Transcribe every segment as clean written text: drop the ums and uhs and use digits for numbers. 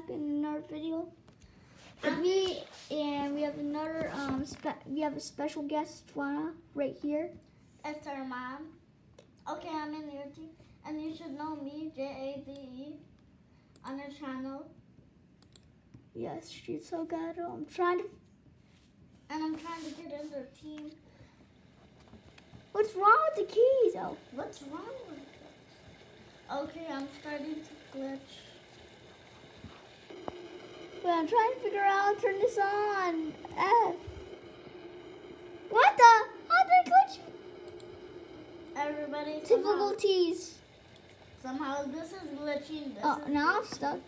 back in another video. We have another we have a special guest, Juana, right here. It's our mom. Okay, I'm in your team, and you should know me, Jade, on her channel. Yes, she's so good. I'm trying to get in their team. What's wrong with the keys? Oh, What's wrong with it? Okay, I'm starting to glitch. but I'm trying to figure out how to turn this on. F. What the? How did I glitch? Everybody, Difficulties. somehow this is glitching. Oh, now I'm stuck.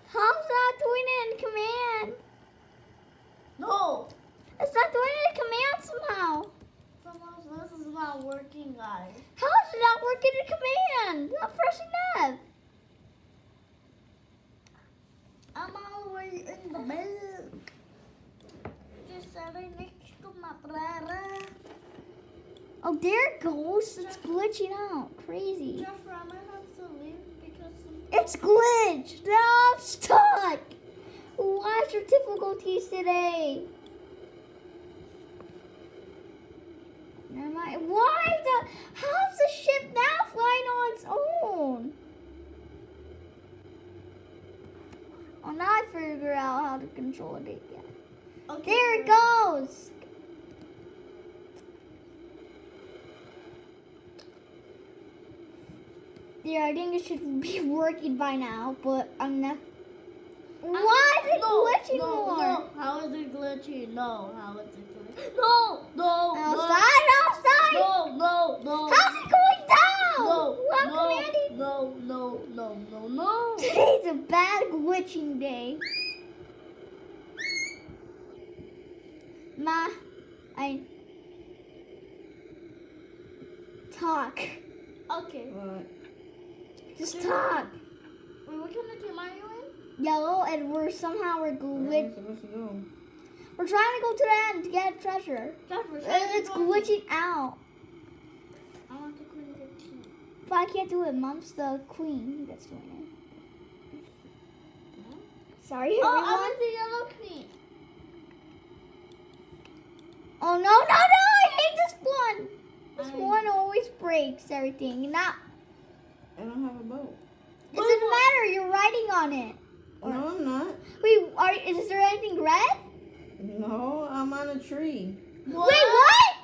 How's that doing it in command? No! It's not doing it in command somehow. Somehow this is not working, guys. How is it not working in command? I'm pressing F. I'm all the way in the bed. Just sitting next to my brother. Oh, there it goes. It's glitching out. Crazy. Jasper, I might have to leave because It's glitched. Now I'm stuck. Why is your difficulties today? Never mind. How's the ship now flying on its own? Oh, now I figure out how to control it again. okay, There it goes. Yeah, I think it should be working by now, but I'm not. Why is it glitching more? No, how is it glitching? No, how is it glitching? No. Outside. No. How's it going down? No, I'm commanding. No. Today's a bad glitching day. Talk. Okay. What? Just talk. Wait, what kind of team are you in? Yellow, and we're Where are we supposed to go? We're trying to go to the end to get treasure. Jasper, And it's glitching out. I want to queen your team. But I can't do it. Mom's the queen that's doing it. Sorry, Oh, everyone. I'm the yellow queen. Oh, no. I hate this one. This I- one always breaks everything. Now, I don't have a boat. it doesn't matter. You're riding on it. No, I'm not. Wait, is there anything red? No, I'm on a tree. Wait, what?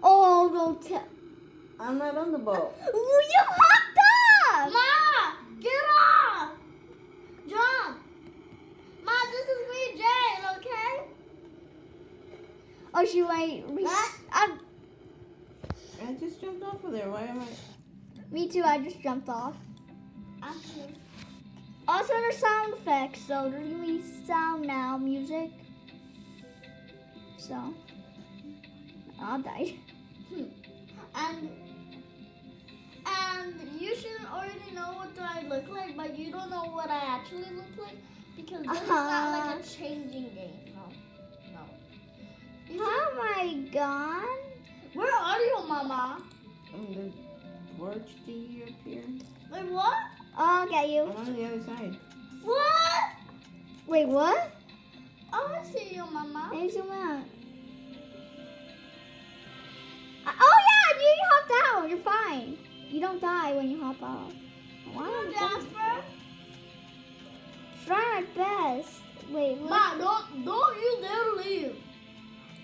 Oh, don't tell. I'm not on the boat. Oh, you hopped up. Ma, get off! Jump! Ma, this is me, Jade, okay? Oh, she might. I just jumped off of there. Why am I? Me too. I just jumped off. Actually, Also, there's sound effects, so there's gonna be sound now, music. So, I died. and you should already know what do I look like, but you don't know what I actually look like because this is not like a changing game. No. You should- How am I gone? Where are you, Mama? The torch thingy up here. Wait, what? Oh, I'll get I'm you. on the other side. What? Wait, what? I want to see you, Mama. Hey, zoom out. Oh yeah, you hopped out. You're fine. You don't die when you hop out. Why am I jumping? Jasper? Try my best. Wait, what? Ma, don't you dare leave.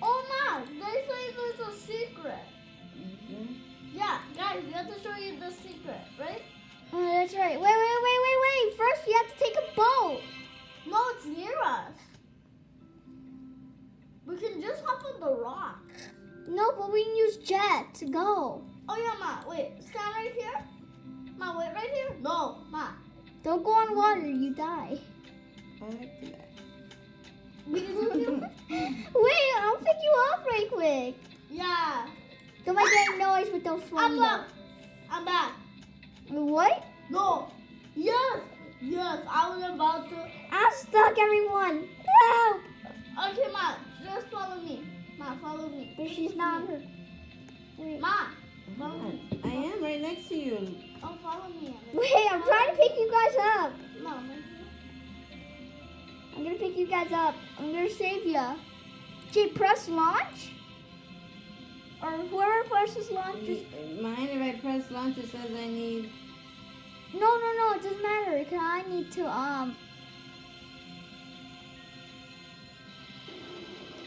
Oh, Ma, they say there's a secret. Mhm. Yeah, guys, we have to show you the secret, right? Oh, that's right. Wait. First, we have to take a boat. No, it's near us. We can just hop on the rock. No, but we can use jet to go. Oh, yeah, Ma, wait, stand right here. Ma, wait, right here? No, Ma. Don't go on water, you die. I like that. We can do you? Wait, I'll pick you up right quick. Yeah. Don't make any noise, but don't swim. I'm back. I'm back. What? No. Yes, I was about to. I'm stuck, everyone. Help! Okay, Ma, just follow me. Ma, follow me. But she's not on her. Wait. Ma, Come on. I am right next to you. oh, follow me. you guys up. I'm gonna save ya. Jade, press launch. Or whoever presses launch, just... Mine, if I press launch, it says I need. No, it doesn't matter. Cause I need to,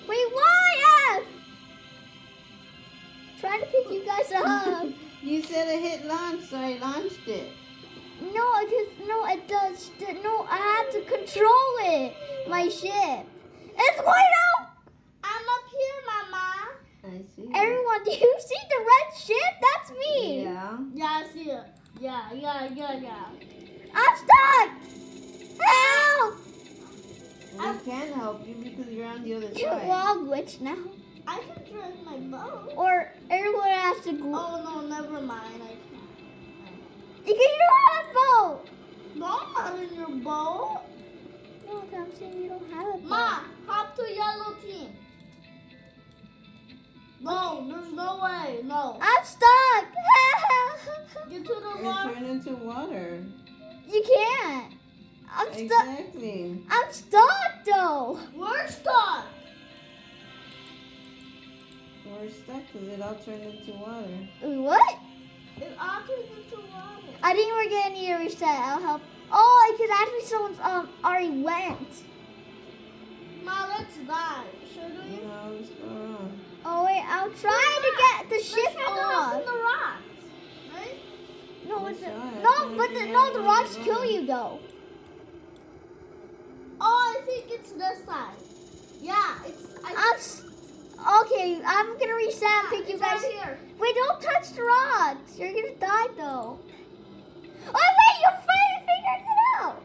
Wait, why? Trying to pick you guys up. You said I hit launch, so I launched it. No, it does. No, I have to control it. My ship. It's going up. I'm up here, Mama. I see. Everyone, do you see the red ship? That's me. Yeah. Yeah, I see it. Yeah. I'm stuck. Help! We can help you because you're on the other You're side. all glitched now. I can drive my boat. Or everyone has to go. Oh no, never mind. I can't. You don't have a boat. No, I'm not in your boat. No, I'm saying you don't have a boat. Ma, hop to yellow team. No, there's no way. No. I'm stuck. Get to the It water. turned into water. You can't. I'm stuck. Exactly. I'm stuck though. We're stuck. We're stuck because it all turned into water. What? It all turned into water. I think we're gonna need a reset. I'll help. Oh, because actually someone's already went. Ma, let's die. Should we? No, what's going on? Oh wait, I'll try to get the ship Let's head up in off. the rocks. Right? No, Let's it's try. no, but the rocks Right. kill you though. Oh, I think it's this side. Yeah, Okay, I'm gonna reset and pick you it's guys. right here. Wait, don't touch the rocks. You're gonna die though. Oh wait, you finally figured it out.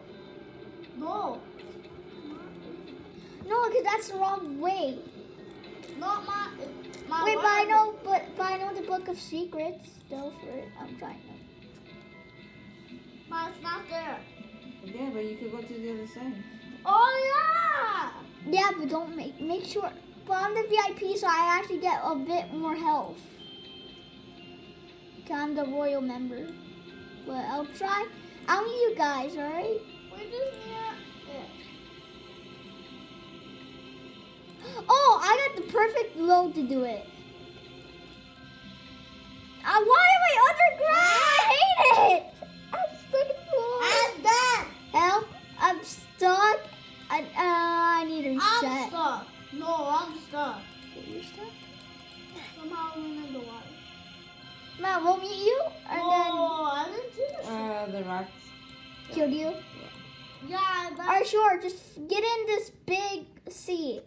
No. No, because that's the wrong way. Not my. My Wait, word. but I know the Book of Secrets. Still for it, I'm trying to. Ma, it's not there. Yeah, but you could go to the other side. Oh yeah. Yeah, but don't make sure. But I'm the VIP, so I actually get a bit more health. 'Cause I'm the royal member. But I'll try. I'll need you guys, alright? We just need it. Oh, I got the perfect load to do it. Why am I underground? I hate it. I'm stuck in the floor. I'm dead. Help! I'm stuck. I need a reset. I'm stuck. No, I'm stuck. You're stuck? Somehow I'm in the water. Matt, we'll meet you and Oh, I didn't see this. The rocks. then kill you. Yeah, that's Alright, sure. Just get in this big sea.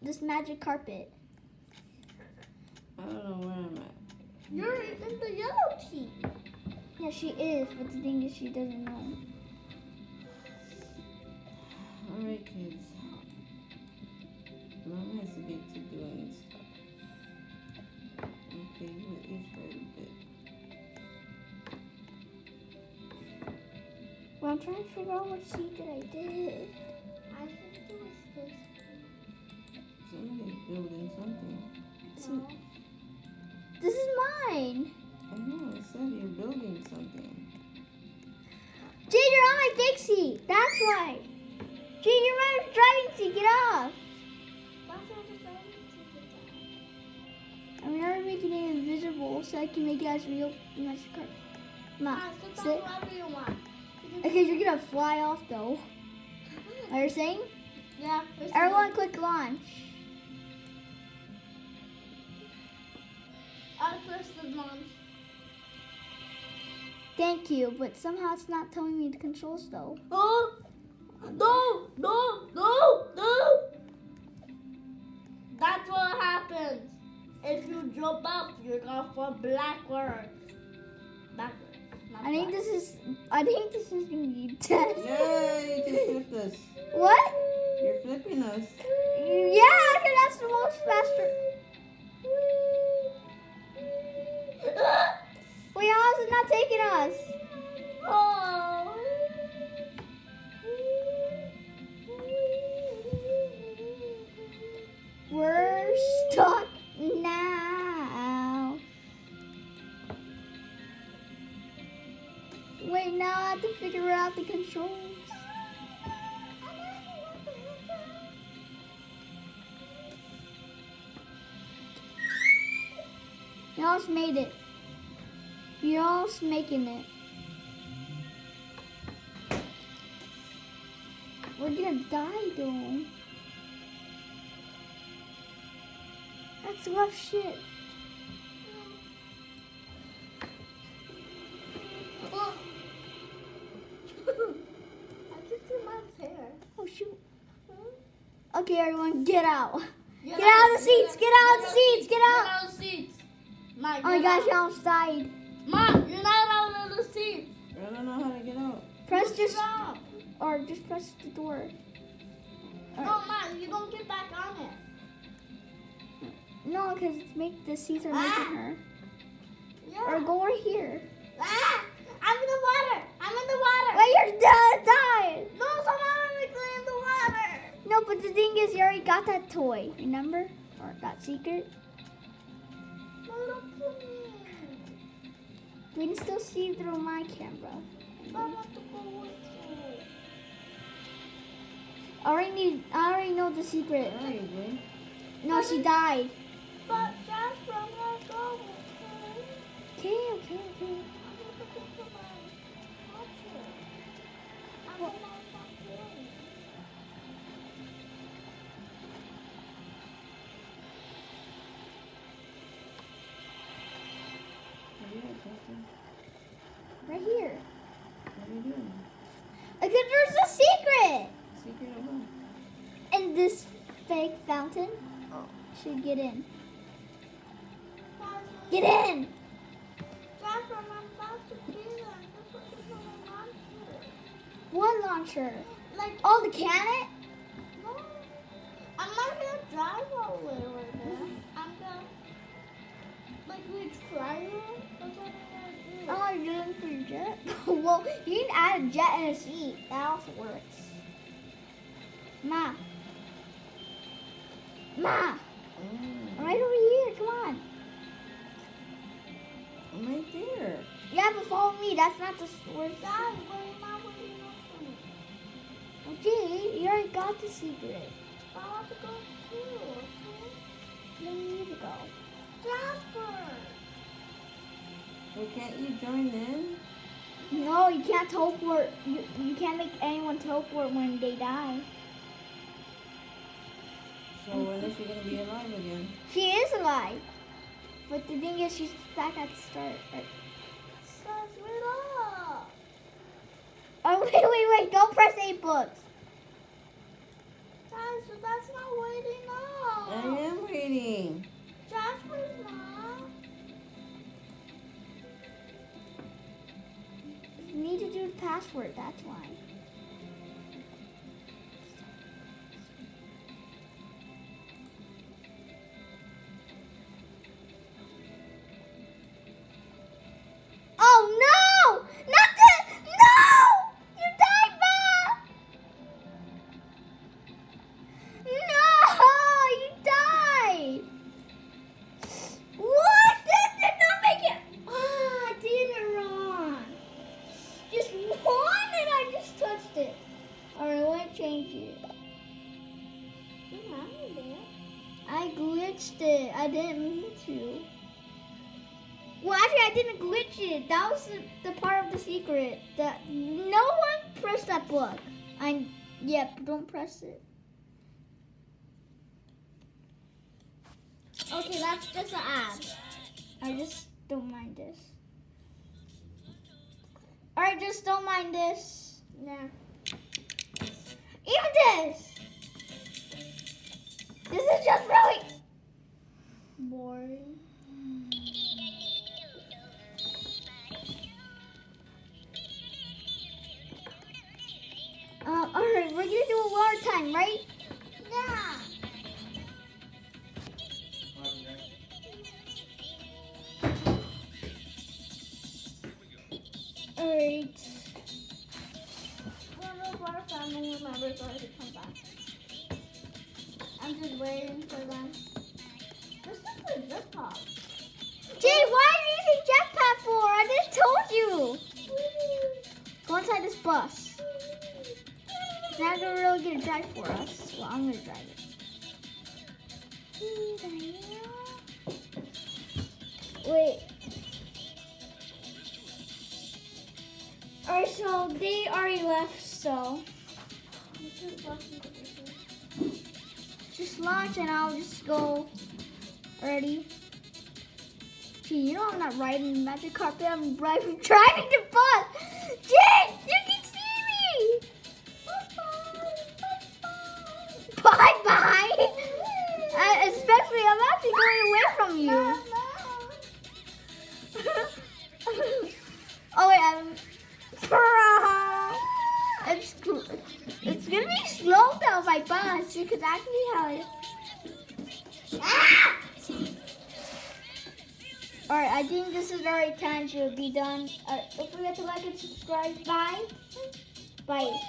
This magic carpet. I don't know where I'm at. you're in the yellow team. Yeah, she is, but the thing is she doesn't know. Alright, kids. Mom has to get to doing stuff. Okay, you at least for a bit. Well, I'm trying to figure out what secret I did. I think it was this. Somebody's building something. No. This is mine. I know, it said you're building something. Jade, you're on my big seat. That's why. Jade, you're my driving seat. Get off. That's what the driving I'm never making it invisible so I can make it as real magic carpet. Ma, sit sit. down wherever you want. Okay, you're gonna fly off though. Are you saying? Yeah. Everyone click launch. I pressed the launch. Thank you, but somehow it's not telling me the controls though. Oh! No! That's what happens. If you jump up, you're gonna fall backwards. Backwards. Not I think backwards. this is gonna be dead. Yay, you can flip us. What? You're flipping us. Yeah, 'cause that's the most faster. Wait, how is it not taking us? Oh. We're stuck now. Wait, now I have to figure out the controls. You almost made it. You're almost making it. We're gonna die though. That's rough shit. Oh. I can see my hair. Oh shoot. Okay, everyone, get out. Get Get out of the seats. Get out of the seats. Get Get out. out of the seats. Ma, Oh my get gosh, out. you almost died. Ma, you're not out of the seats. I don't know how to get out. Press just, Stop. or just press the door. No, Ma, you don't get back on it. No, because the seats are making her. Yeah. Or go over here. Ah! I'm in the water. I'm in the water. Wait, you're dying. No, someone in the water. No, but the thing is, you already got that toy, remember? Or that secret. No, don't put me. We can still see through my camera. I want to go with you. I already know the secret. Where are you, boy? No, she died. But Jasper, I'm gonna go with you. Okay. I'm looking for my watcher. I'm not doing. Where are you at, Justin? Right here. What are you doing? Because there's a secret. Secret of what? And this fake fountain should get in. Get in. Jasper, I'm about to do that. I'm just looking for my watcher. What launcher? Like, Oh, the cannon? no. I'm not gonna drive all the way right now. I'm gonna, like, we try it. That's what I'm gonna do. Oh, you're doing for your jet? Well, you can add a jet and a seat. That also works. Ma. Oh, Right over here. Come on. I'm right there. Yeah, but follow me. That's not the worst. Dad, but you're not waiting up for me. Oh, Jade, you already got the secret. I want to go too, okay? You don't need to go. Jasper! Well, can't you join in? No, you can't teleport. You can't make anyone teleport when they die. So when is she gonna be alive again? She is alive. But the thing is, she's back at the start. Right? Guys, wait up! Oh, wait. Don't press 8 books. Guys, so that's not waiting I up. am waiting. Jasper's not. You need to do the password, that's why. Oh no! Not the no! You died, Ma! No! You died! What? That did not make it. Ah, I did it wrong. Just one and I just touched it. Alright, I want to change it. I glitched it. I didn't mean to. Well, actually, I didn't glitch it. That was the part of the secret. That no one pressed that book. Yep, don't press it. Okay, that's just an ad. I just don't mind this. Alright, just don't mind this. Yeah. Even this! This is just really boring. Alright, we're gonna do it one more time, right? Yeah. Alright. One of our family members already come back. I'm just waiting for them. This is a jetpack. Jade, why are you using jetpack for? I just told you. Go inside this bus. Now they're really gonna drive for us. Well, I'm gonna drive it. Wait. Alright, so they already left, so just launch and I'll just go already. Gee, you know I'm not riding the magic carpet, I'm driving the bus! Jade, you can see me! Bye-bye! Especially, I'm actually going away from you. Oh wait, it's gonna be slow though, my bus. You could actually have it. Ah! Alright, I think this is the right time to be done. Don't forget to like and subscribe. Bye. Bye.